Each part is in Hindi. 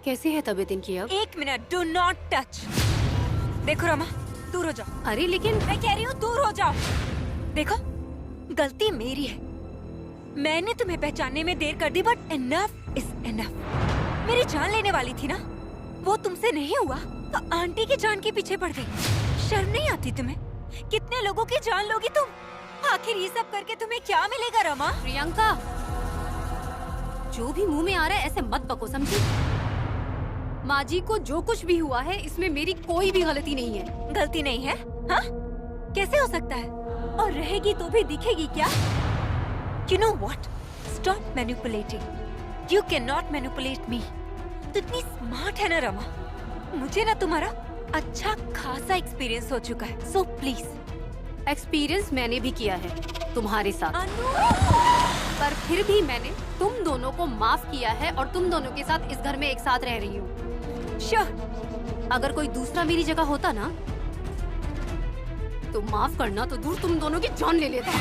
कैसी है तबीयत इनकी अब? 1 मिनट, डू नॉट टच। देखो रमा, दूर हो जाओ। अरे लेकिन मैं कह रही हूँ दूर हो जाओ। देखो, गलती मेरी है, मैंने तुम्हें पहचानने में देर कर दी, बट इनफ इज इनफ। मेरी जान लेने वाली थी ना, वो तुमसे नहीं हुआ तो आंटी की जान के पीछे पड़ गई। शर्म नहीं आती तुम्हें? कितने लोगों की जान लोगी तुम? आखिर ये सब करके तुम्हें क्या मिलेगा रमा? प्रियंका, जो भी मुंह में आ रहा है ऐसे मत बको, समझी? माँ जी को जो कुछ भी हुआ है इसमें मेरी कोई भी गलती नहीं है। गलती नहीं है? हाँ, कैसे हो सकता है? और रहेगी तो भी दिखेगी क्या? You know what? Stop manipulating. You cannot manipulate me. तू इतनी स्मार्ट है ना रमा, मुझे ना तुम्हारा अच्छा खासा एक्सपीरियंस हो चुका है, so please. एक्सपीरियंस मैंने भी किया है तुम्हारे साथ, अनु! पर फिर भी मैंने तुम दोनों को माफ किया है और तुम दोनों के साथ इस घर में एक साथ रह रही हूँ। Sure. अगर कोई दूसरा मेरी जगह होता ना, तो माफ करना तो दूर, तुम दोनों की जान ले लेता।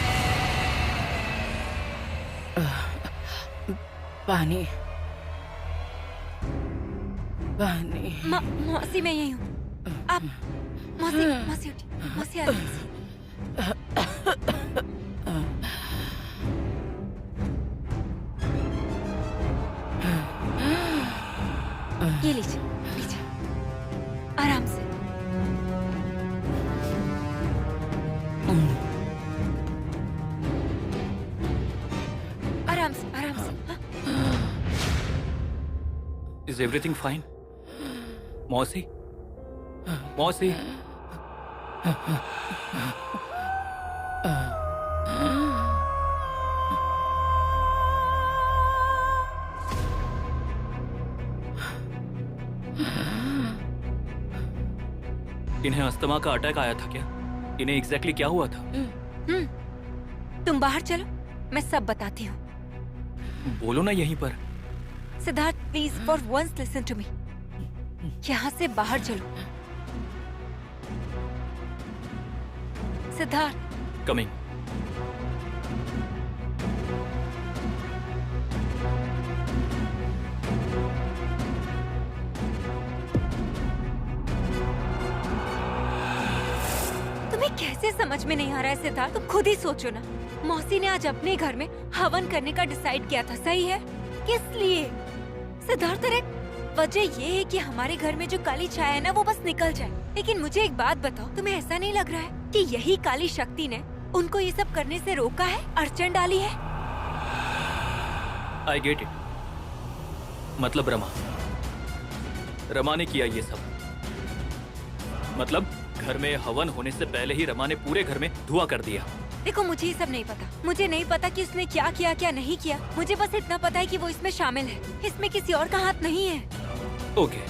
पानी पानी। मौसी मैं यही हूँ, आप मौसी मौसी उठी, मौसी आ रही है। ये लीजिए, लीजिए, आराम से। आराम से, आराम से। हाँ? Is everything fine? मौसी, मौसी। इन्हें अस्थमा का अटैक आया था क्या? इन्हें एग्जैक्टली क्या हुआ था? तुम बाहर चलो, मैं सब बताती हूँ। बोलो ना यहीं पर। Siddharth, please for once listen to me. यहाँ से बाहर चलो। सिद्धार्थ। कमिंग। तुम्हें कैसे समझ में नहीं आ रहा है सिद्धार्थ? तुम खुद ही सोचो ना, मौसी ने आज अपने घर में हवन करने का डिसाइड किया था, सही है? किस लिए? सिद्धार्थ, अरे वजह ये है कि हमारे घर में जो काली छाया है ना, वो बस निकल जाए। लेकिन मुझे एक बात बताओ, तुम्हें ऐसा नहीं लग रहा है कि यही काली शक्ति ने उनको ये सब करने से रोका है, अड़चन डाली है? I get it. मतलब रमा ने किया ये सब। मतलब घर में हवन होने से पहले ही रमा ने पूरे घर में धुआं कर दिया। देखो, मुझे ये सब नहीं पता। मुझे नहीं पता कि उसने क्या किया क्या नहीं किया। मुझे बस इतना पता है कि वो इसमें शामिल है। इसमें किसी और का हाथ नहीं है। ओके,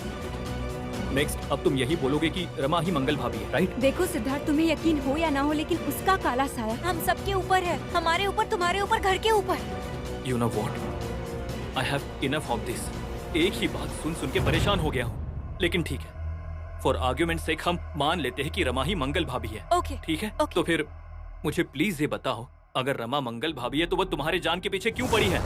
नेक्स्ट अब तुम यही बोलोगे कि रमा ही मंगल भाभी है, राइट? देखो सिद्धार्थ, तुम्हें यकीन हो या ना हो, लेकिन उसका काला साया हम सबके ऊपर है। हमारे ऊपर, तुम्हारे ऊपर, घर के ऊपर। You know what? I have enough of this. एक ही बात सुन सुन के परेशान हो गया हूँ। लेकिन ठीक है, फॉर आर्ग्यूमेंट सेक हम मान लेते हैं कि रमा ही मंगल भाभी है। ओके, ठीक है? ओके। तो फिर मुझे प्लीज ये बताओ, अगर रमा मंगल भाभी है तो वो तुम्हारे जान के पीछे क्यों पड़ी है?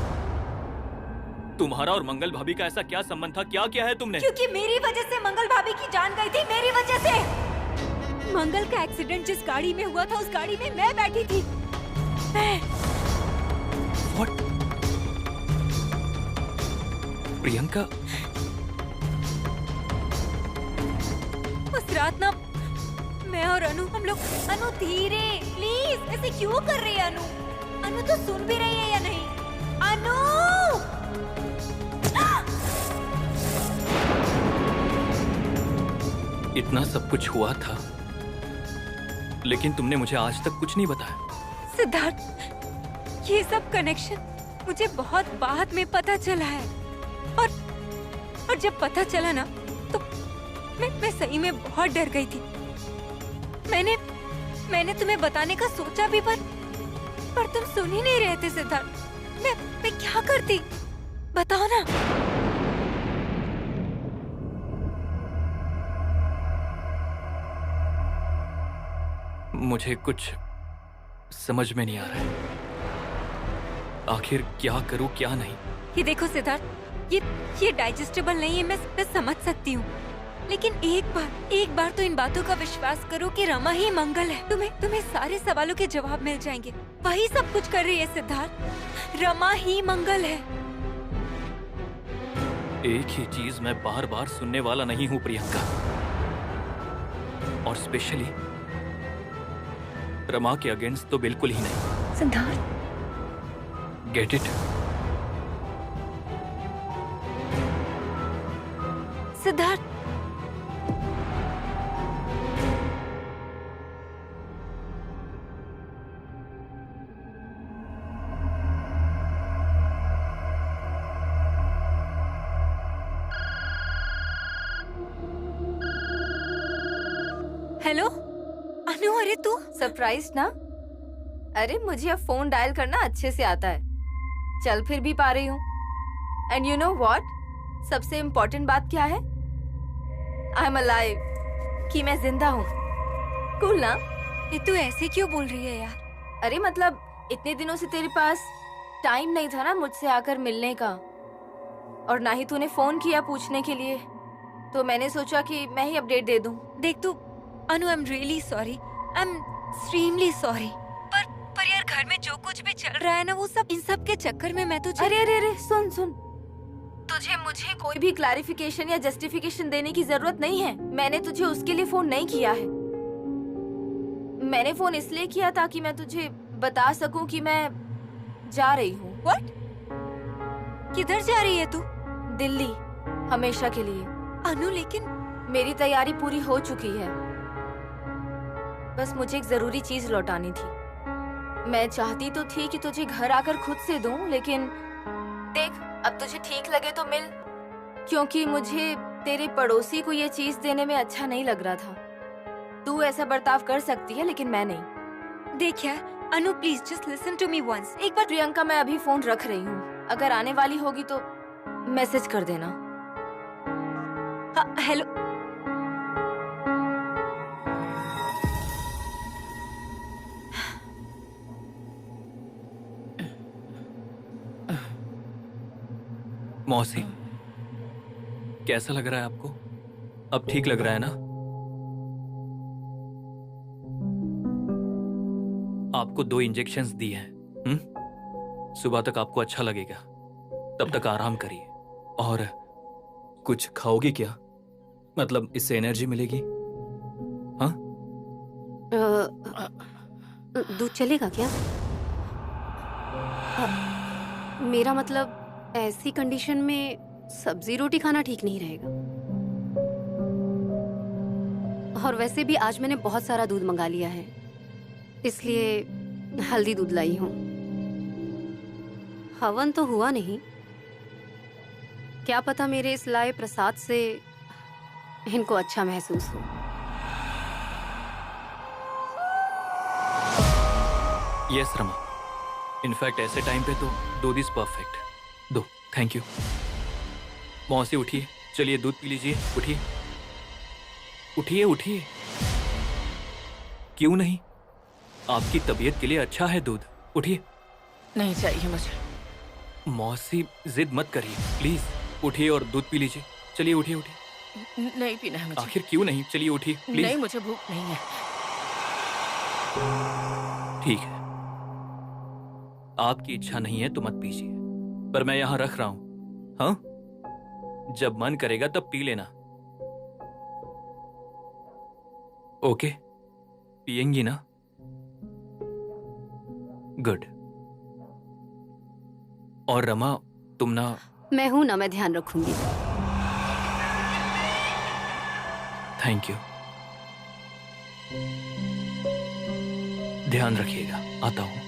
तुम्हारा और मंगल भाभी का ऐसा क्या संबंध था? क्या किया है तुमने? क्योंकि मेरी वजह से मंगल भाभी की जान गई थी, मेरी वजह से। मंगल का एक्सीडेंट जिस गाड़ी में हुआ था, उस गाड़ी में मैं बैठी थी। What? प्रियंका, उस रात ना मैं और अनु, हम लोग। अनु धीरे, प्लीज, ऐसे क्यों कर रही है अनु? अनु तो सुन भी रही है या नहीं? अनु! इतना सब कुछ हुआ था, लेकिन तुमने मुझे आज तक कुछ नहीं बताया। सिद्धार्थ, ये सब कनेक्शन मुझे बहुत बाद में पता चला है। और जब पता चला ना, तो मैं सही में बहुत डर गई थी। मैंने तुम्हें बताने का सोचा भी, पर तुम सुन ही नहीं रहे थे सिद्धार्थ। मैं क्या करती, बताओ ना। मुझे कुछ समझ में नहीं आ रहा है, आखिर क्या करूं क्या नहीं। ये देखो सिद्धार्थ, ये डाइजेस्टेबल नहीं है, मैं समझ सकती हूँ, लेकिन एक बार तो इन बातों का विश्वास करो कि रमा ही मंगल है। तुम्हें सारे सवालों के जवाब मिल जाएंगे। वही सब कुछ कर रही है सिद्धार्थ, रमा ही मंगल है। एक ही चीज मैं बार बार सुनने वाला नहीं हूं प्रियंका, और स्पेशली रमा के अगेंस्ट तो बिल्कुल ही नहीं। Siddharth, get it? Siddharth, hello Anu, अरे तू सरप्राइज ना? अरे मुझे अब फोन डायल करना अच्छे से आता है, चल फिर भी पा रही हूँ। एंड यू नो व्हाट, सबसे इम्पोर्टेंट बात क्या है? आई एम अलाइव, कि मैं जिंदा हूँ। कूल ना? ये तू ऐसे क्यों बोल रही है यार? अरे मतलब इतने दिनों से तेरे पास टाइम नहीं था ना मुझसे आकर मिलने का, और ना ही तूने फोन किया पूछने के लिए, तो मैंने सोचा कि मैं ही अपडेट दे दूं। देख तू Anu, I am really sorry, I am extremely sorry, पर यार घर में जो कुछ भी चल रहा है ना, वो सब इन सब के चक्कर में मैं तुझे अरे सुन सुन, तुझे मुझे कोई भी क्लैरिफिकेशन या जस्टिफिकेशन देने की जरूरत नहीं है। मैंने तुझे उसके लिए फोन नहीं किया है। मैंने फोन इसलिए किया ताकि मैं तुझे बता सकूं कि मैं जा रही हूँ। What? किधर जा रही है तू? दिल्ली, हमेशा के लिए। अनु, लेकिन मेरी तैयारी पूरी हो चुकी है, बस मुझे एक जरूरी चीज लौटानी थी। मैं चाहती तो थी कि तुझे घर आकर खुद से दूं, लेकिन देख अब तुझे ठीक लगे तो मिल, क्योंकि मुझे तेरे पड़ोसी को ये चीज देने में अच्छा नहीं लग रहा था। तू ऐसा बर्ताव कर सकती है लेकिन मैं नहीं। देख यार Anu, please just listen to me once. एक बार प्रियंका, मैं अभी फोन रख रही हूँ, अगर आने वाली होगी तो मैसेज कर देना। हेलो, मौसी, कैसा लग रहा है आपको? अब ठीक लग रहा है ना? आपको 2 इंजेक्शंस दिए हैं। सुबह तक आपको अच्छा लगेगा, तब तक आराम करिए। और कुछ खाओगी क्या? मतलब इससे एनर्जी मिलेगी। हाँ, दूध चलेगा क्या? मेरा मतलब ऐसी कंडीशन में सब्जी रोटी खाना ठीक नहीं रहेगा। और वैसे भी आज मैंने बहुत सारा दूध मंगा लिया है, इसलिए हल्दी दूध लाई हूँ। हवन तो हुआ नहीं, क्या पता मेरे इस लाए प्रसाद से इनको अच्छा महसूस हो। यस रमा, इनफैक्ट ऐसे टाइम पे तो दूध इज परफेक्ट। दो, थैंक यू। मौसी उठिए, चलिए दूध पी लीजिए। उठिए उठिए उठिए। क्यों नहीं? आपकी तबीयत के लिए अच्छा है दूध। उठिए। नहीं चाहिए मुझे। मौसी जिद मत करिए प्लीज, उठिए और दूध पी लीजिए। चलिए उठिए उठिए। नहीं पीना है मुझे। आखिर क्यों नहीं? चलिए उठिए प्लीज। नहीं, मुझे भूख नहीं है। ठीक है, आपकी इच्छा नहीं है तो मत पीजिए, पर मैं यहां रख रहा हूं। हाँ, जब मन करेगा तब पी लेना। ओके, पिएंगी ना? गुड। और रमा, तुम ना? मैं हूं ना, मैं ध्यान रखूंगी। Thank you. ध्यान रखिएगा, आता हूं।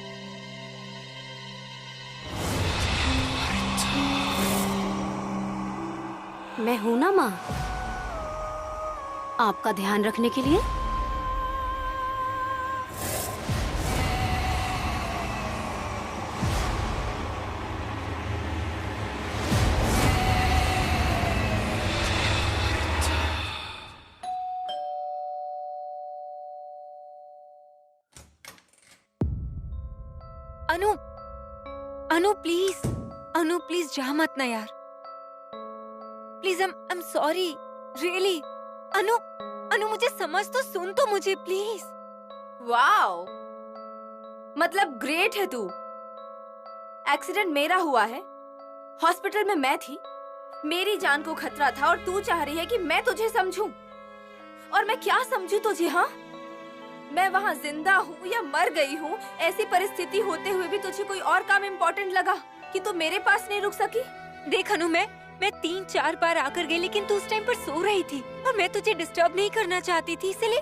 मैं हूं ना माँ, आपका ध्यान रखने के लिए। अनु, अनु प्लीज, अनु प्लीज जा मत ना यार। Please, I am sorry, really. Anu, Anu मुझे समझ तो, सुन तो मुझे प्लीज। वाओ, मतलब ग्रेट है तू। एक्सीडेंट मेरा हुआ है, हॉस्पिटल में मैं थी, मेरी जान को खतरा था और तू चाह रही है कि मैं तुझे समझूं। और मैं क्या समझूं तुझे? हाँ, मैं वहाँ जिंदा हूँ या मर गई हूँ, ऐसी परिस्थिति होते हुए भी तुझे कोई और काम इम्पोर्टेंट लगा कि तू मेरे पास नहीं रुक सकी? देख अनु, मैं 3-4 बार आकर गई, लेकिन तू उस टाइम पर सो रही थी और मैं तुझे डिस्टर्ब नहीं करना चाहती थी, इसलिए।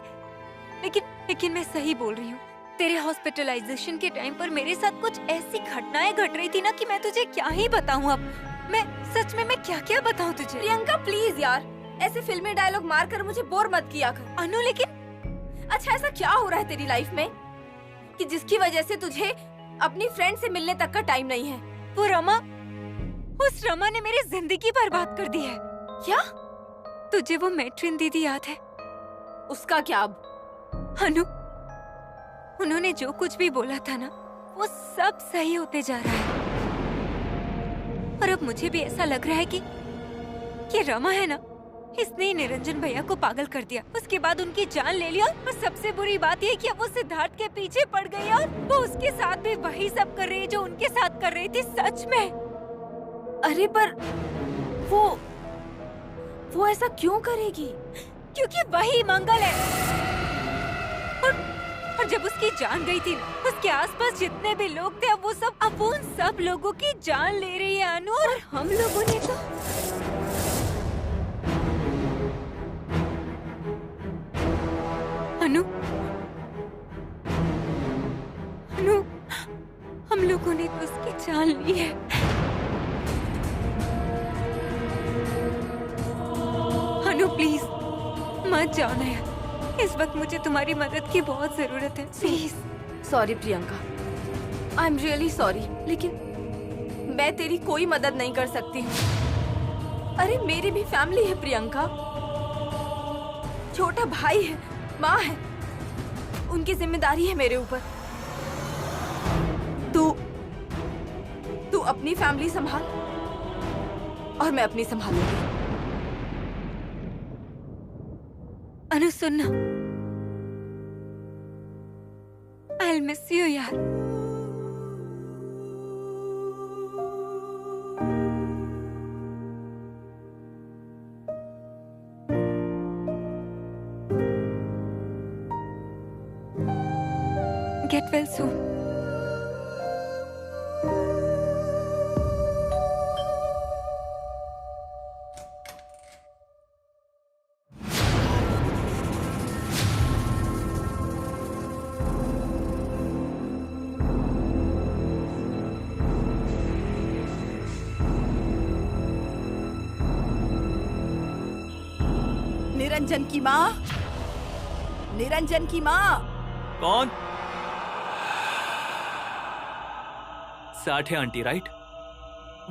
लेकिन मैं सही बोल रही हूँ। तेरे हॉस्पिटलाइजेशन के टाइम पर मेरे साथ कुछ ऐसी घटनाएं घट रही थी ना कि मैं तुझे क्या ही बताऊँ अब। मैं सच में मैं क्या क्या बताऊँ तुझे? प्रियंका प्लीज यार, ऐसे फिल्मी डायलॉग मारकर मुझे बोर मत किया कर। अनु, लेकिन अच्छा, ऐसा क्या हो रहा है तेरी लाइफ में कि जिसकी वजह से तुझे अपनी फ्रेंड से मिलने तक का टाइम नहीं है? वो रमा, उस रमा ने मेरी जिंदगी बर्बाद कर दी है। क्या? तुझे वो मैट्रिन दीदी याद है? उसका क्या अब? अनु, उन्होंने जो कुछ भी बोला था ना, वो सब सही होते जा रहा है। और अब मुझे भी ऐसा लग रहा है कि रमा है ना, इसने ही निरंजन भैया को पागल कर दिया, उसके बाद उनकी जान ले लिया। और सबसे बुरी बात ये कि अब वो सिद्धार्थ के पीछे पड़ गई और वो उसके साथ भी वही सब कर रही है जो उनके साथ कर रही थी। सच में। अरे पर वो ऐसा क्यों करेगी? क्योंकि वही मंगल है। और जब उसकी जान गई थी, उसके आसपास जितने भी लोग थे, अब वो उन सब लोगों की जान ले रही है अनु। और हम लोगों ने तो अनु, हम लोगों ने तो उसकी जान ली है। अनु प्लीज मत जाओ ना यार, इस वक्त मुझे तुम्हारी मदद की बहुत जरूरत है, please. Sorry Priyanka, I am really sorry, लेकिन मैं तेरी कोई मदद नहीं कर सकती हूँ। अरे मेरी भी फैमिली है प्रियंका, छोटा भाई है, माँ है, उनकी जिम्मेदारी है मेरे ऊपर। तू अपनी फैमिली संभाल और मैं अपनी संभालूंगी। अनु सुनना, I'll miss you यार। Get well soon। निरंजन की माँ, निरंजन की माँ। कौन? साठ है आंटी, राइट?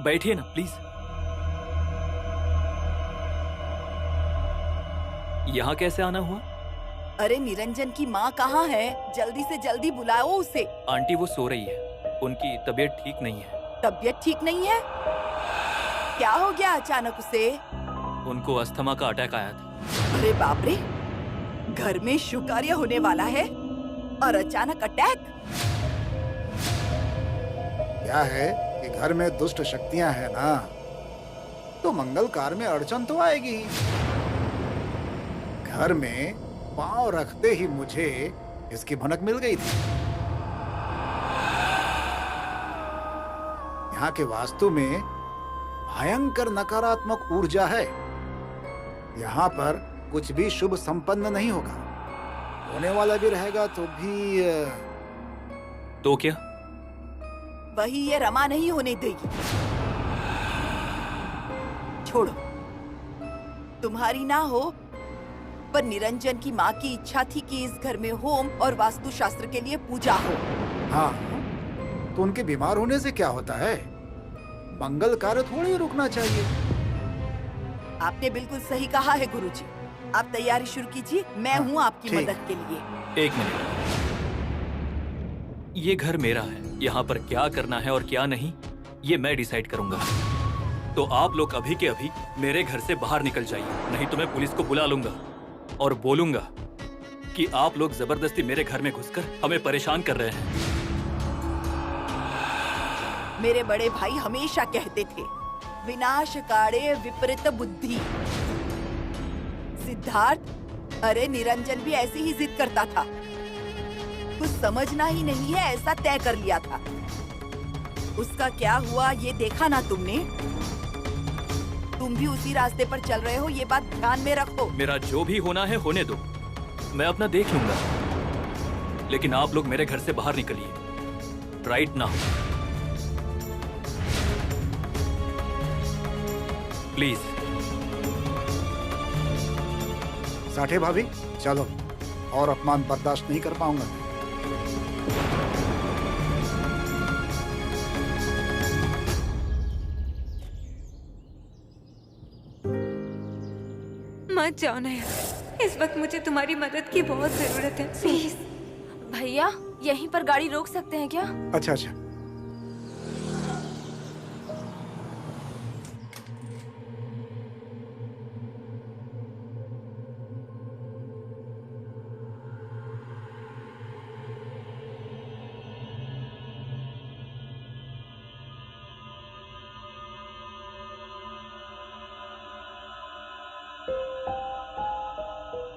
बैठिए ना प्लीज। यहाँ कैसे आना हुआ? अरे निरंजन की माँ कहाँ है? जल्दी से जल्दी बुलाओ उसे। आंटी वो सो रही है, उनकी तबीयत ठीक नहीं है। तबीयत ठीक नहीं है? क्या हो गया अचानक उसे? उनको अस्थमा का अटैक आया था। अरे बाप रे, घर में शुभ कार्य होने वाला है और अचानक अटैक? क्या है कि घर में दुष्ट शक्तियां हैं ना, तो मंगल कार्य में अड़चन तो आएगी। घर में पांव रखते ही मुझे इसकी भनक मिल गई थी। यहाँ के वास्तु में भयंकर नकारात्मक ऊर्जा है। यहाँ पर कुछ भी शुभ संपन्न नहीं होगा, होने वाला भी रहेगा तो भी तो क्या? वही ये रमा नहीं होने देगी। छोड़ो, तुम्हारी ना हो, पर निरंजन की माँ की इच्छा थी कि इस घर में होम और वास्तु शास्त्र के लिए पूजा हो। हाँ, तो उनके बीमार होने से क्या होता है? मंगल कार्य थोड़ी रुकना चाहिए। आपने बिल्कुल सही कहा है गुरुजी। आप तैयारी शुरू कीजिए, मैं हूँ आपकी ठीक। मदद के लिए। एक मिनट, ये घर मेरा है, यहाँ पर क्या करना है और क्या नहीं ये मैं डिसाइड करूंगा। तो आप लोग अभी के अभी मेरे घर से बाहर निकल जाइए, नहीं तो मैं पुलिस को बुला लूंगा और बोलूंगा कि आप लोग जबरदस्ती मेरे घर में घुसकर हमें परेशान कर रहे हैं। मेरे बड़े भाई हमेशा कहते थे, विनाश काणे विपरीत बुद्धि। सिद्धार्थ, अरे निरंजन भी ऐसी ही जिद करता था। कुछ समझना ही नहीं है ऐसा तय कर लिया था। उसका क्या हुआ ये देखा ना तुमने? तुम भी उसी रास्ते पर चल रहे हो, ये बात ध्यान में रखो। मेरा जो भी होना है होने दो, मैं अपना देख लूंगा, लेकिन आप लोग मेरे घर से बाहर निकलिए राइट नाउ, प्लीज। साठे भाभी चलो, और अपमान बर्दाश्त नहीं कर पाऊंगा। मत जाओ ना यार, इस वक्त मुझे तुम्हारी मदद की बहुत जरूरत है, प्लीज। भैया यहीं पर गाड़ी रोक सकते हैं क्या? अच्छा अच्छा।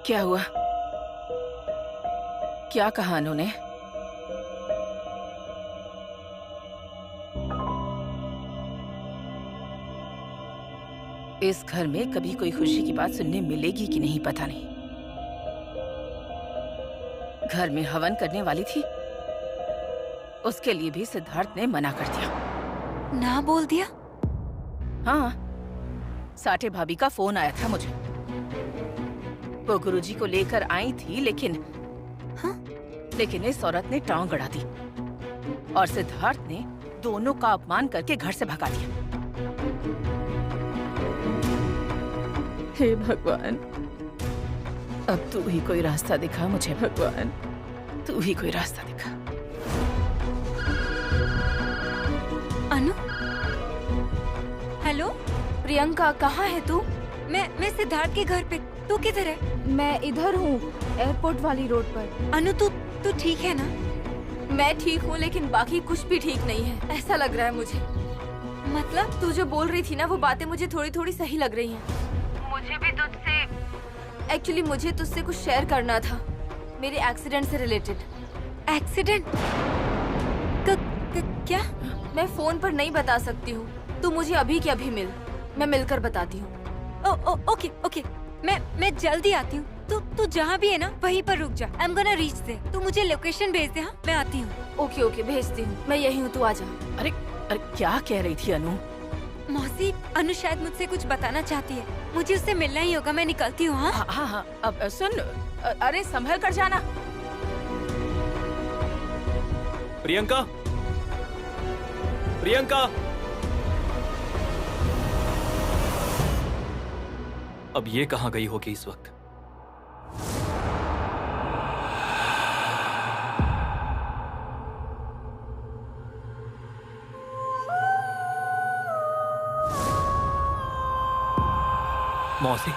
क्या हुआ? क्या कहा अनु ने? इस घर में कभी कोई खुशी की बात सुनने मिलेगी कि नहीं पता नहीं। घर में हवन करने वाली थी, उसके लिए भी सिद्धार्थ ने मना कर दिया। ना बोल दिया? हाँ, साठे भाभी का फोन आया था मुझे। वो गुरुजी को लेकर आई थी, लेकिन इस औरत ने टांग अड़ा दी और सिद्धार्थ ने दोनों का अपमान करके घर से भगा दिया। हे भगवान, अब तू ही कोई रास्ता दिखा मुझे भगवान, तू ही कोई रास्ता दिखा। अनु, हेलो प्रियंका, कहाँ है तू? मैं सिद्धार्थ के घर पे। तू किधर है? मैं इधर हूँ, एयरपोर्ट वाली रोड पर। अनु तू ठीक है ना? मैं ठीक हूँ, लेकिन बाकी कुछ भी ठीक नहीं है, ऐसा लग रहा है मुझे। मतलब? तू जो बोल रही थी ना, वो बातें मुझे थोड़ी थोड़ी सही लग रही हैं। मुझे भी तुझसे, एक्चुअली मुझे तुझसे कुछ शेयर करना था, मेरे एक्सीडेंट से रिलेटेड। एक्सीडेंट? क्या? मैं फोन पर नहीं बता सकती हूँ, तू मुझे अभी के अभी मिल, मैं मिलकर बताती हूँ। ओके, मैं जल्दी आती हूँ। तू जहाँ भी है ना, वहीं पर रुक जा। I am gonna reach there. तू मुझे लोकेशन भेज दे। हाँ, मैं आती हूँ। ओके भेजती हूँ, मैं यही हूँ, तू आ जा। अरे क्या कह रही थी अनु? मौसी, अनु शायद मुझसे कुछ बताना चाहती है, मुझे उससे मिलना ही होगा। मैं निकलती हूँ। हाँ हाँ, अब सुन, अरे संभल कर जाना। प्रियंका, प्रियंका, अब ये कहाँ गई होगी इस वक्त? मौसी,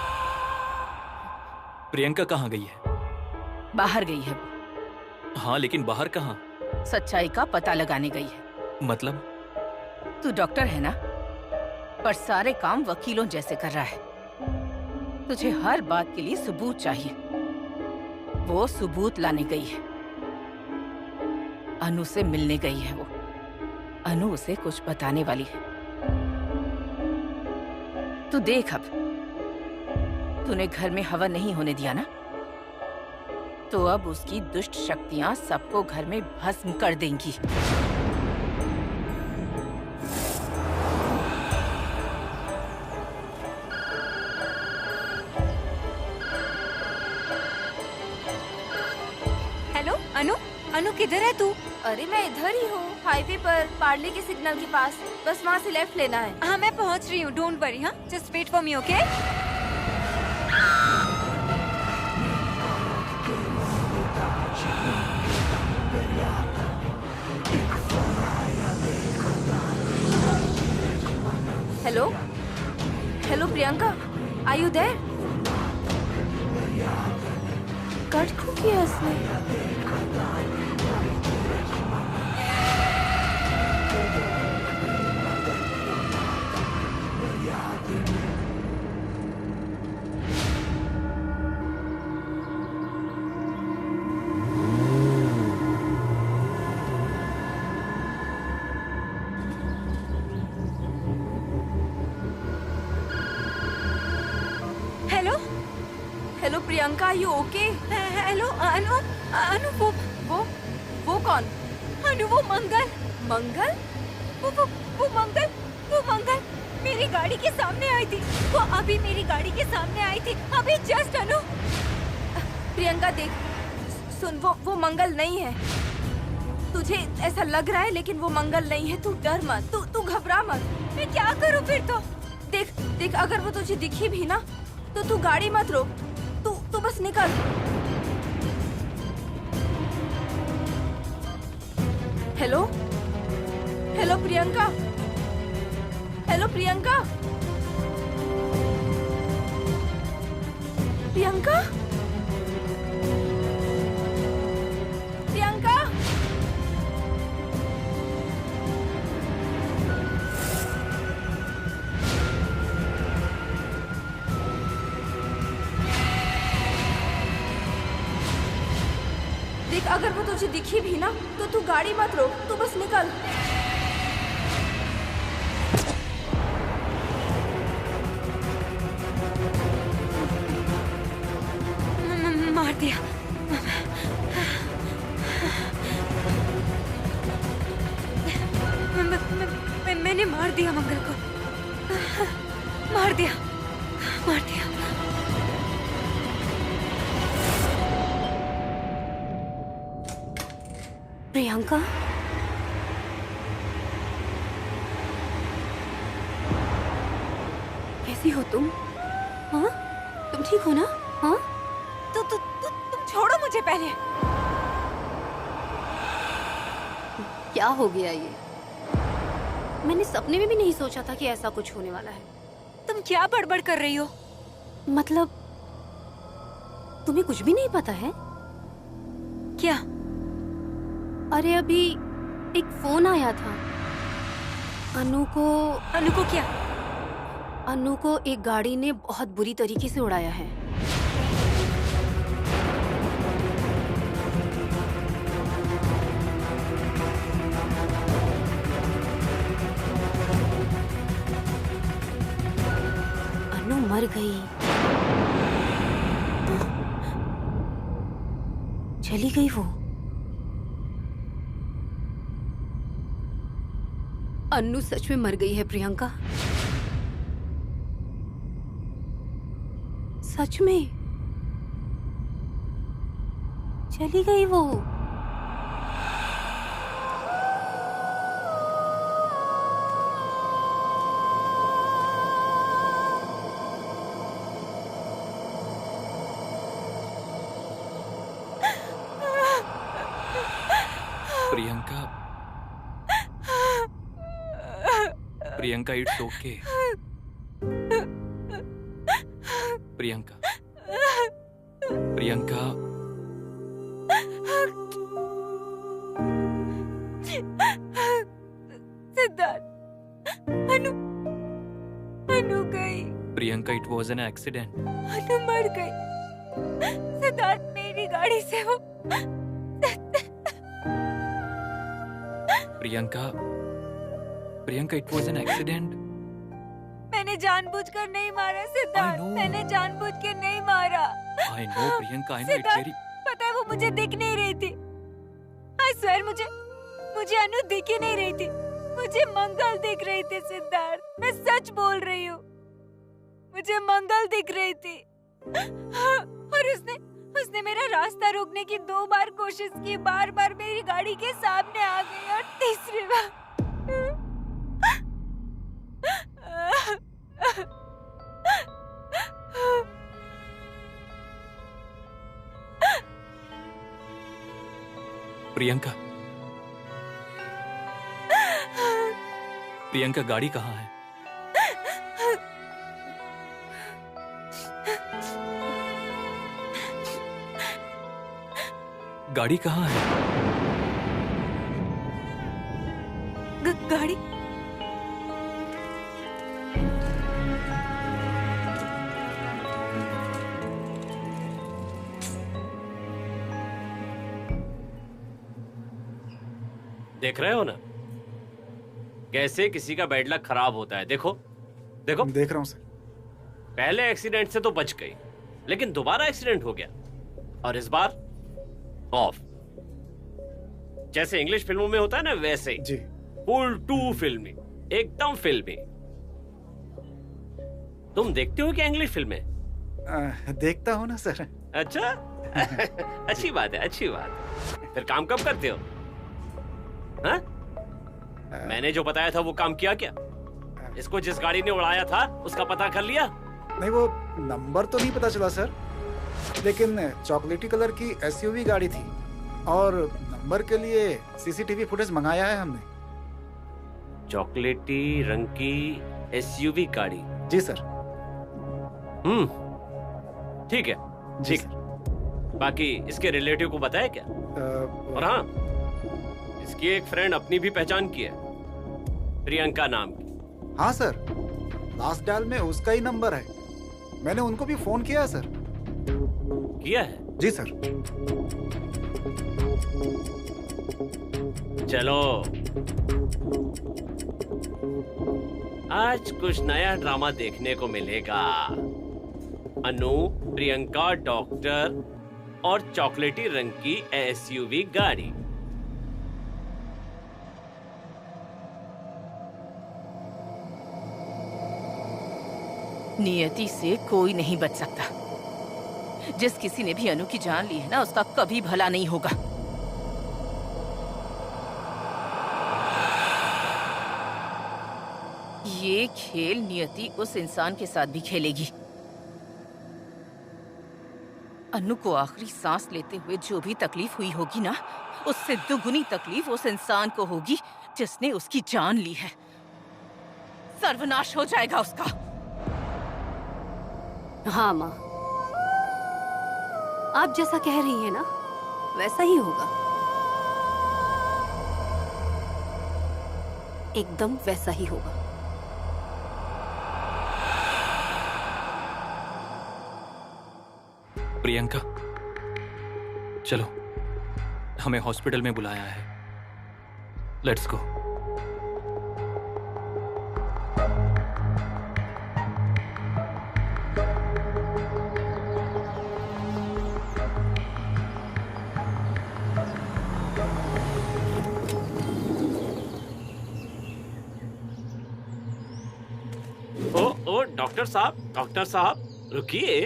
प्रियंका कहाँ गई है? बाहर गई है वो। हाँ, लेकिन बाहर कहाँ? सच्चाई का पता लगाने गई है। मतलब? तू डॉक्टर है ना, पर सारे काम वकीलों जैसे कर रहा है। तुझे हर बात के लिए सबूत चाहिए। वो सबूत लाने गई है। अनु से मिलने गई है वो। अनु उसे कुछ बताने वाली है। तू देख, अब तूने घर में हवन नहीं होने दिया ना, तो अब उसकी दुष्ट शक्तियां सबको घर में भस्म कर देंगी। हेलो अनु, किधर है तू? अरे मैं इधर ही हूँ, हाईवे पर, पार्ले के सिग्नल के पास। बस वहाँ से लेफ्ट लेना है। हाँ, मैं पहुँच रही हूँ। Don't worry. हाँ, just wait for me, okay? Hello, hello Priyanka, are you there? Cut क्यों किया इसने? Hello hello Priyanka, you okay? Hello Anu, Anu वो कौन? अनु वो मंगल, मंगल? वो मंगल मेरी गाड़ी के सामने आई थी। वो अभी मेरी गाड़ी के सामने आई थी, अभी जस्ट। अनु प्रियंका देख, सुन, वो मंगल नहीं है। तुझे ऐसा लग रहा है लेकिन वो मंगल नहीं है। तू डर मत, तू घबरा मत। मैं क्या करूं फिर? तो देख अगर वो तुझे दिखी भी ना तो तू गाड़ी मत रोक, तू बस निकल। Hello hello Priyanka, hello Priyanka, Priyanka, Priyanka. देख अगर वो तुझे दिखी भी ना तो तू गाड़ी मत रोक, तू बस निकल। मार दिया। मैंने मार दिया मंगल को, मार दिया। प्रियंका, कैसी हो तुम? हाँ, तुम ठीक हो ना? हाँ, तुम छोड़ो मुझे पहले। क्या हो गया ये? मैंने सपने में भी नहीं सोचा था कि ऐसा कुछ होने वाला है। तुम क्या बड़बड़ कर रही हो? मतलब तुम्हें कुछ भी नहीं पता है? क्या? अरे अभी एक फोन आया था। अनु को क्या? अनु को एक गाड़ी ने बहुत बुरी तरीके से उड़ाया है। अनु मर गई, चली गई वो। अन्नू सच में मर गई है प्रियंका, सच में चली गई वो। Priyanka, it's okay. प्रियंका, सिद्धार्थ, अनु गई। Priyanka, it was an accident. Anu मर गई। सिद्धार्थ, मेरी गाड़ी से वो। Priyanka, it was an accident. मैंने जानबूझकर नहीं मारा सिद्धार्थ, मैंने जानबूझ के नहीं मारा। I know Priyanka, I know it's very... पता है वो मुझे दिख नहीं रही थी। I swear मुझे अनु दिख ही नहीं रही थी, मुझे मंगल दिख रही थी सिद्धार्थ, मैं सच बोल रही हूँ, मुझे मंगल दिख रही थी। और उसने मेरा रास्ता रोकने की 2 बार कोशिश की, बार मेरी गाड़ी के सामने आ गई, और तीसरी बार प्रियंका, गाड़ी कहाँ है? गाड़ी कहाँ है? गाड़ी? देख रहे हो ना कैसे किसी का बैड लक खराब होता है। देखो देखो, देख रहा हूँ सर। पहले एक्सीडेंट से तो बच गई, लेकिन दोबारा एक्सीडेंट हो गया और इस बार ऑफ। जैसे इंग्लिश फिल्मों में होता है ना, वैसे ही जी। फुल टू फिल्मी, एकदम फिल्मी। तुम देखते हो क्या इंग्लिश फिल्में? देखता हूँ ना सर। अच्छा अच्छी बात है, अच्छी बात है। फिर काम कब करते हो? हाँ? मैंने जो बताया था वो काम किया क्या? इसको जिस गाड़ी ने उड़ाया था उसका पता कर लिया? नहीं, वो नंबर तो नहीं पता चला सर, लेकिन चॉकलेटी कलर की एसयूवी गाड़ी थी और नंबर के लिए सीसीटीवी फुटेज मंगाया है हमने। चॉकलेटी रंग की एसयूवी गाड़ी? जी सर। ठीक है, जी ठीक है। बाकी इसके रिलेटिव को बताया क्या? और हाँ, इसकी एक फ्रेंड अपनी भी पहचान की है, प्रियंका नाम की। हाँ सर, लास्ट डायल में उसका ही नंबर है। मैंने उनको भी फोन किया है सर। किया है? जी सर। चलो, आज कुछ नया ड्रामा देखने को मिलेगा। अनु, प्रियंका, डॉक्टर और चॉकलेटी रंग की एसयूवी गाड़ी। नियति से कोई नहीं बच सकता। जिस किसी ने भी अनु की जान ली है ना, उसका कभी भला नहीं होगा। ये खेल नियति उस इंसान के साथ भी खेलेगी। अनु को आखिरी सांस लेते हुए जो भी तकलीफ हुई होगी ना, उससे दुगुनी तकलीफ उस इंसान को होगी जिसने उसकी जान ली है। सर्वनाश हो जाएगा उसका। हाँ माँ, आप जैसा कह रही हैं ना, वैसा ही होगा। एकदम वैसा ही होगा। प्रियंका, चलो, हमें हॉस्पिटल में बुलाया है। Let's go. ओ डॉक्टर साहब रुकिए।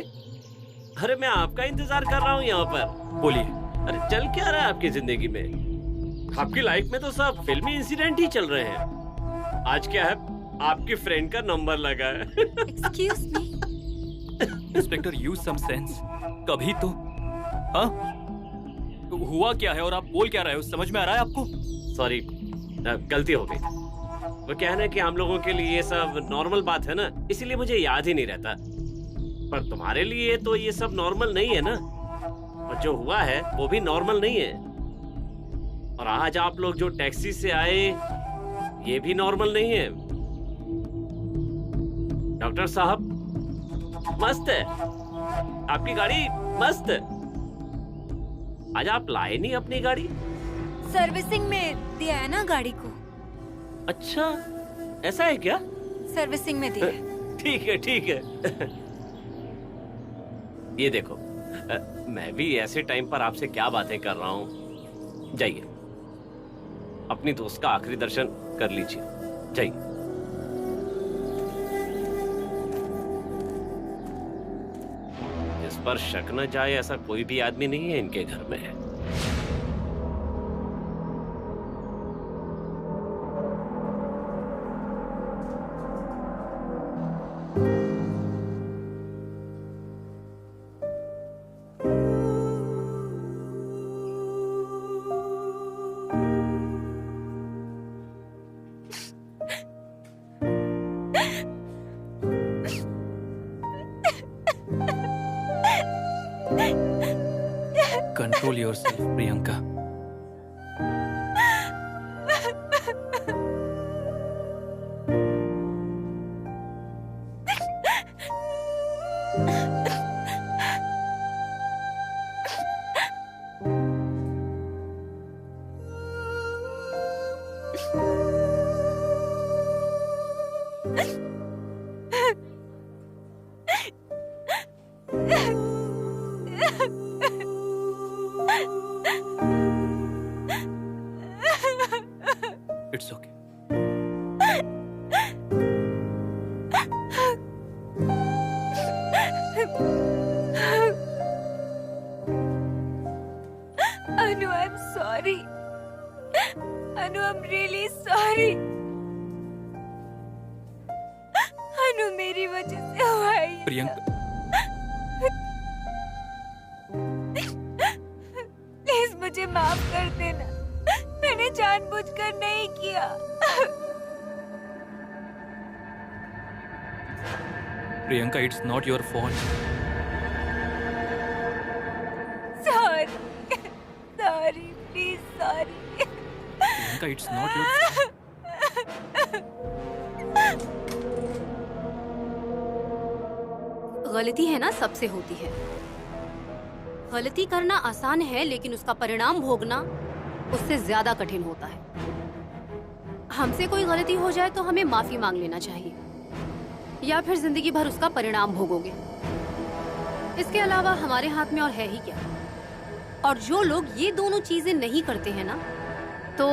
अरे मैं आपका इंतजार कर रहा हूँ यहाँ पर। बोलिए। अरे चल क्या रहा है आपकी जिंदगी में? आपकी लाइफ में तो सब फिल्मी इंसिडेंट ही चल रहे हैं। आज क्या है, आपकी फ्रेंड का नंबर लगा है। Excuse me. Inspector, use some sense. कभी तो हाँ, हुआ क्या है और आप बोल क्या रहे हो? समझ में आ रहा है आपको? सॉरी, गलती हो गई। वो क्या है ना कि हम लोगों के लिए ये सब नॉर्मल बात है ना, इसीलिए मुझे याद ही नहीं रहता। पर तुम्हारे लिए तो ये सब नॉर्मल नहीं है ना, और जो हुआ है वो भी नॉर्मल नहीं है। और आज आप लोग जो टैक्सी से आए, ये भी नॉर्मल नहीं है। डॉक्टर साहब, मस्त है आपकी गाड़ी, मस्त। आज आप लाए नहीं अपनी गाड़ी? सर्विसिंग में दिया है ना गाड़ी को। अच्छा, ऐसा है क्या? सर्विसिंग में दिया है। ठीक है, ठीक है। ये देखो, मैं भी ऐसे टाइम पर आपसे क्या बातें कर रहा हूँ। जाइए, अपनी दोस्त का आखिरी दर्शन कर लीजिए, जाइए। इस पर शक न जाए ऐसा कोई भी आदमी नहीं है इनके घर में। Control control yourself Priyanka. It's okay. Anu, I am sorry. Anu, I am really sorry. Anu, मेरी वजह से हुआ है ये प्रियंका, प्लीज मुझे माफ कर देना। मैंने जानबूझकर नहीं किया। Priyanka, it's not your fault. Sorry, sorry, please sorry. Priyanka, it's not your. गलती है ना सबसे होती है। गलती करना आसान है लेकिन उसका परिणाम भोगना उससे ज्यादा कठिन होता है। हमसे कोई गलती हो जाए तो हमें माफी मांग लेना चाहिए या फिर जिंदगी भर उसका परिणाम भोगोगे। इसके अलावा हमारे हाथ में और है ही क्या। और जो लोग ये दोनों चीजें नहीं करते हैं ना, तो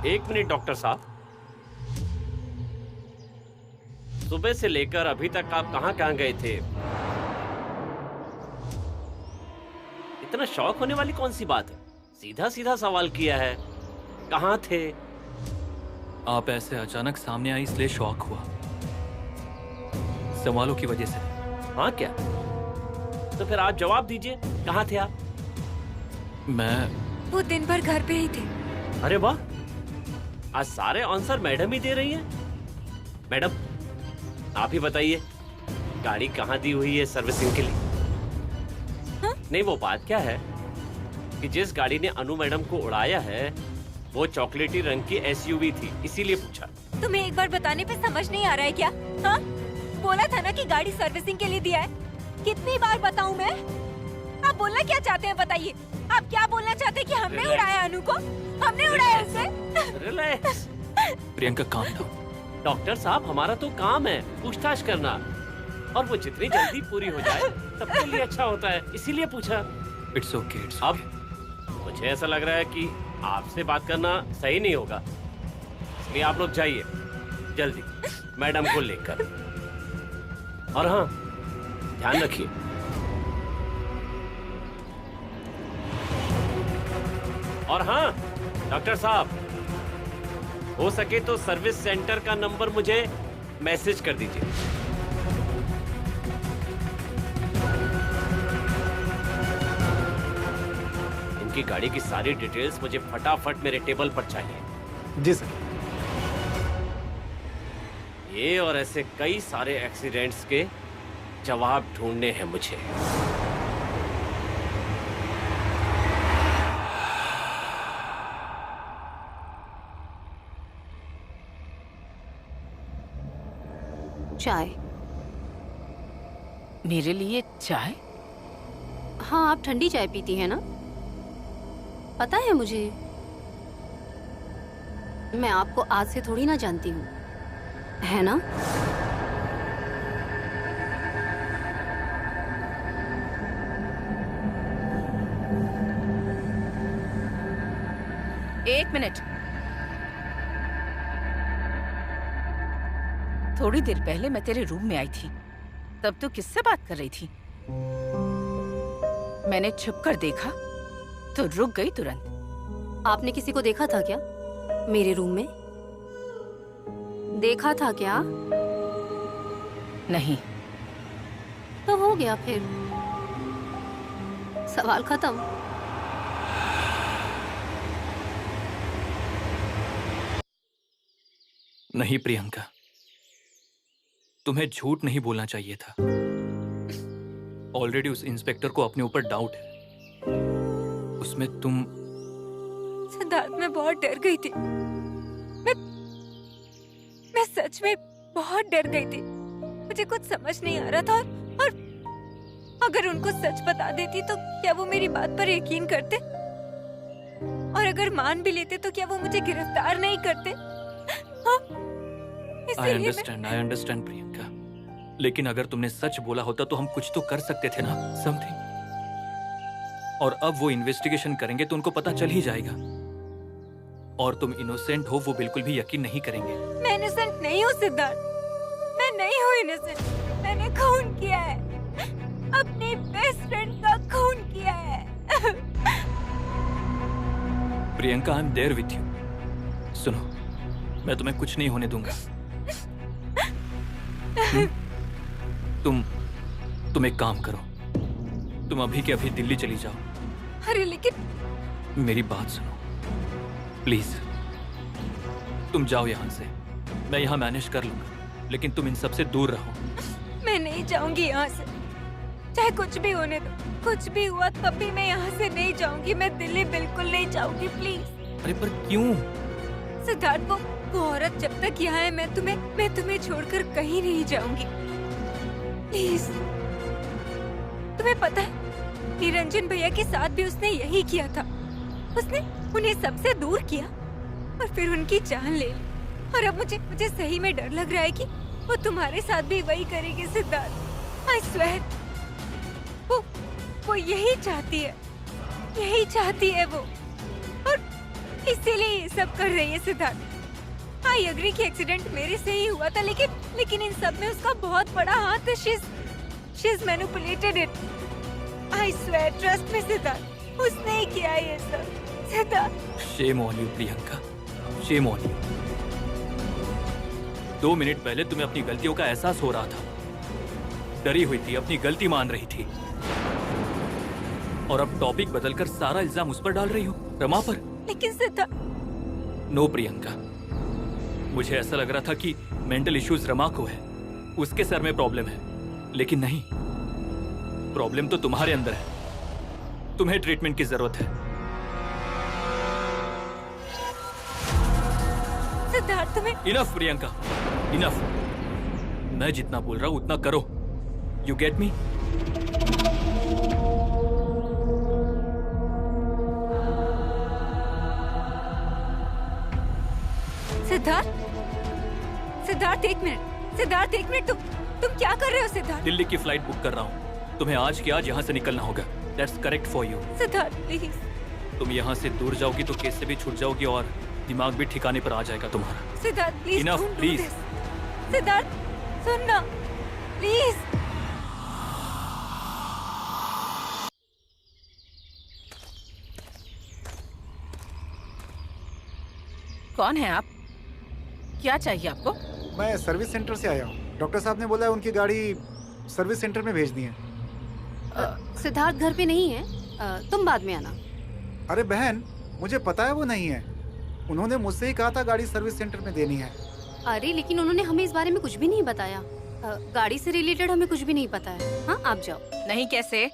एक मिनट डॉक्टर साहब, सुबह से लेकर अभी तक आप कहां गए थे? इतना शौक होने वाली कौन सी बात है? सीधा सीधा सवाल किया है, कहां थे? आप ऐसे अचानक सामने आई इसलिए शॉक हुआ, सवालों की वजह से। हाँ क्या? तो फिर आप जवाब दीजिए, कहां थे आप? मैं वो दिन भर घर पे ही थे। अरे वाह, आज सारे आंसर मैडम ही दे रही हैं। मैडम, आप ही बताइए, गाड़ी कहाँ दी हुई है सर्विसिंग के लिए? हाँ? नहीं, वो बात क्या है कि जिस गाड़ी ने अनु मैडम को उड़ाया है वो चॉकलेटी रंग की एसयूवी थी, इसीलिए पूछा। तुम्हें एक बार बताने पे समझ नहीं आ रहा है क्या? हाँ? बोला था ना कि गाड़ी सर्विसिंग के लिए दिया है। कितनी बार बताऊं मैं? आप बोलना क्या चाहते हैं बताइए। आप क्या बोलना चाहते हैं कि हमने Relax. उड़ाया अनु को? हमने उड़ाया उसे? Relax. Priyanka, calm down. Doctor साहब, हमारा तो काम है पूछताछ करना, और वो जितनी जल्दी पूरी हो जाए सबके लिए अच्छा होता है, इसीलिए पूछा। इट्स ओके, इट्स अब मुझे ऐसा लग रहा है कि आपसे बात करना सही नहीं होगा, इसलिए आप लोग जाइए जल्दी मैडम को लेकर। और हाँ, ध्यान रखिए। और हाँ डॉक्टर साहब, हो सके तो सर्विस सेंटर का नंबर मुझे मैसेज कर दीजिए। इनकी गाड़ी की सारी डिटेल्स मुझे फटाफट मेरे टेबल पर चाहिए। जी सर। ये और ऐसे कई सारे एक्सीडेंट्स के जवाब ढूंढने हैं मुझे। चाय। मेरे लिए चाय? हाँ, आप ठंडी चाय पीती हैं ना? पता है मुझे, मैं आपको आज से थोड़ी ना जानती हूँ, है ना? एक मिनट। थोड़ी देर पहले मैं तेरे रूम में आई थी, तब तू किससे बात कर रही थी? मैंने छुप कर देखा तो रुक गई तुरंत। आपने किसी को देखा था क्या मेरे रूम में? देखा था क्या? नहीं। तो हो गया फिर। सवाल खत्म। नहीं प्रियंका, तुम्हें झूठ नहीं बोलना चाहिए था। ऑलरेडी उस इंस्पेक्टर को अपने ऊपर डाउट है। उसमें तुम सिद्धार्थ, मैं बहुत डर गई थी। मैं सच में बहुत डर गई थी। मुझे कुछ समझ नहीं आ रहा था और अगर उनको सच बता देती तो क्या वो मेरी बात पर यकीन करते? और अगर मान भी लेते तो क्या वो मुझे गिरफ्तार नहीं करते? हाँ? आई इसीलिए अंडरस्टैंड प्रियंका, लेकिन अगर तुमने सच बोला होता तो हम कुछ तो कर सकते थे ना, समथिंग। और अब वो इन्वेस्टिगेशन करेंगे तो उनको पता चल ही जाएगा। और तुम इनोसेंट हो वो बिल्कुल भी यकीन नहीं करेंगे। मैं इनोसेंट नहीं हूँ सिद्धार्थ, मैं नहीं हूँ इनोसेंट। मैंने खून किया है, अपनी बेस्ट फ्रेंड का खून किया है। Priyanka, I am there with you. सुनो, मैं तुम्हें कुछ नहीं होने दूंगा। तुम एक काम करो, तुम अभी के अभी दिल्ली चली जाओ। अरे लेकिन मेरी बात सुनो प्लीज, तुम जाओ यहाँ से। मैं यहाँ मैनेज कर लूंगा, लेकिन तुम इन सब से दूर रहो। मैं नहीं जाऊंगी यहाँ से, चाहे कुछ भी होने दो। कुछ भी हुआ तब भी मैं यहाँ से नहीं जाऊंगी। मैं दिल्ली बिल्कुल नहीं जाऊंगी, प्लीज। अरे पर क्यों? सिद्धार्थ, वो औरत जब तक यहाँ है मैं तुम्हें छोड़कर कहीं नहीं जाऊंगी, प्लीज। तुम्हें पता है निरंजन भैया के साथ भी उसने यही किया था। उसने उन्हें सबसे दूर किया और फिर उनकी जान ले ली। और अब मुझे सही में डर लग रहा है कि वो तुम्हारे साथ भी वही करेगी सिद्धार्थ। आई स्वेयर, वो यही चाहती है वो, और इसीलिए ये सब कर रही है सिद्धार्थ। आई एग्री कि एक्सीडेंट मेरे से ही हुआ था, लेकिन इन सब में उसका बहुत बड़ा हाथ है। She is manipulated it. I swear, trust me Siddharth, उसने ही किया ये सब। Siddharth, shame on you Priyanka, shame on you. 2 minute पहले तुम्हें अपनी गलतियों का एहसास हो रहा था, डरी हुई थी, अपनी गलती मान रही थी, और अब टॉपिक बदलकर सारा इल्जाम उस पर डाल रही हो, रमा पर। लेकिन सिद्धार्थ, नो प्रियंका, मुझे ऐसा लग रहा था कि मेंटल इश्यूज रमा को है, उसके सर में प्रॉब्लम है, लेकिन नहीं, प्रॉब्लम तो तुम्हारे अंदर है। तुम्हें ट्रीटमेंट की जरूरत है। सिद्धार्थ, तुम्हें इनफ प्रियंका, इनफ। मैं जितना बोल रहा हूं उतना करो। You get me? सिद्धार्थ एक मिनट, तुम क्या कर रहे हो सिद्धार्थ? दिल्ली की फ्लाइट बुक कर रहा हूँ। तुम्हें आज के आज यहाँ से निकलना होगा। That's correct for you. Siddharth please. तुम यहाँ से दूर जाओगी तो केस से भी छूट जाओगी और दिमाग भी ठिकाने पर आ जाएगा तुम्हारा। Siddharth please, Enough, don't do please. this. Siddharth सुनना प्लीज। कौन है आप? क्या चाहिए आपको? मैं सर्विस सेंटर से आया हूँ। डॉक्टर साहब ने बोला है उनकी गाड़ी सर्विस सेंटर में भेजनी है। सिद्धार्थ घर पे नहीं है, तुम बाद में आना। अरे बहन, मुझे पता है वो नहीं है। उन्होंने मुझसे ही कहा था गाड़ी सर्विस सेंटर में देनी है। अरे लेकिन उन्होंने हमें इस बारे में कुछ भी नहीं बताया। गाड़ी से रिलेटेड हमें कुछ भी नहीं पता है। हाँ, आप जाओ। नहीं, कैसे?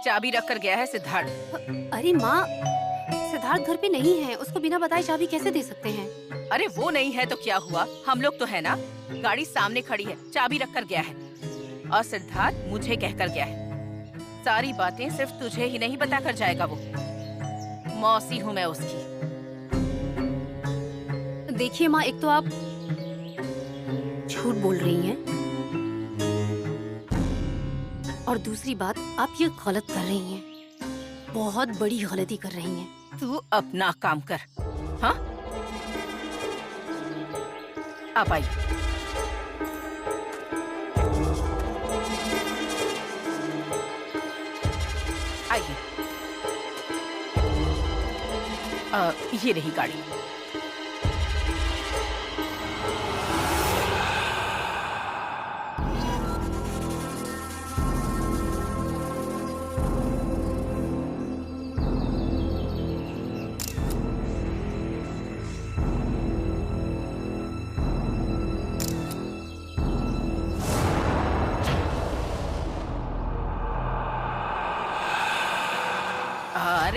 चाबी रख कर गया है सिद्धार्थ। अरे माँ, सिद्धार्थ घर पे नहीं है, उसको बिना बताए चाबी कैसे दे सकते हैं? अरे वो नहीं है तो क्या हुआ, हम लोग तो है ना। गाड़ी सामने खड़ी है, चाबी रख कर गया है, और सिद्धार्थ मुझे कहकर गया है। सारी बातें सिर्फ तुझे ही नहीं बता कर जाएगा वो। मौसी हूँ मैं उसकी। देखिए माँ, एक तो आप झूठ बोल रही हैं, और दूसरी बात आप ये गलत कर रही हैं, बहुत बड़ी गलती कर रही हैं। तू अपना काम कर। हाँ, आप आइए। आइए। ये रही गाड़ी।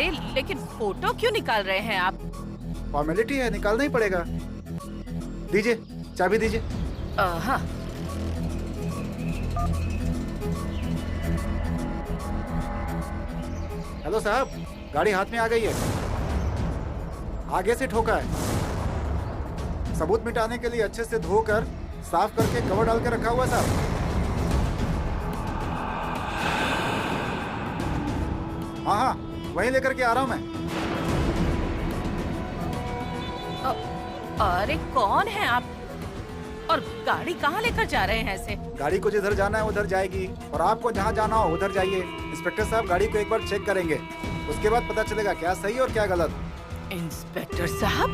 अरे लेकिन फोटो क्यों निकाल रहे हैं आप? फॉर्मेलिटी है, निकालना ही पड़ेगा। दीजिए, चाबी दीजिए। हाँ। हेलो साहब, गाड़ी हाथ में आ गई है। आगे से ठोका है। सबूत मिटाने के लिए अच्छे से धोकर साफ करके कवर डाल के रखा हुआ है साहब। हाँ हाँ, वहीं लेकर के आ रहा हूँ मैं। अरे कौन है आप? और गाड़ी कहाँ लेकर जा रहे हैं ऐसे? गाड़ी को जिधर जाना है उधर जाएगी और आपको जहाँ जाना हो उधर जाइए। इंस्पेक्टर साहब गाड़ी को एक बार चेक करेंगे, उसके बाद पता चलेगा क्या सही और क्या गलत। इंस्पेक्टर साहब,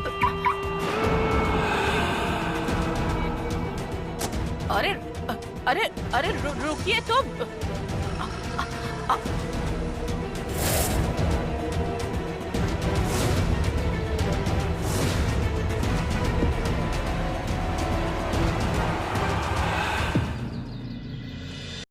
अरे अरे अरे रुकिए तो।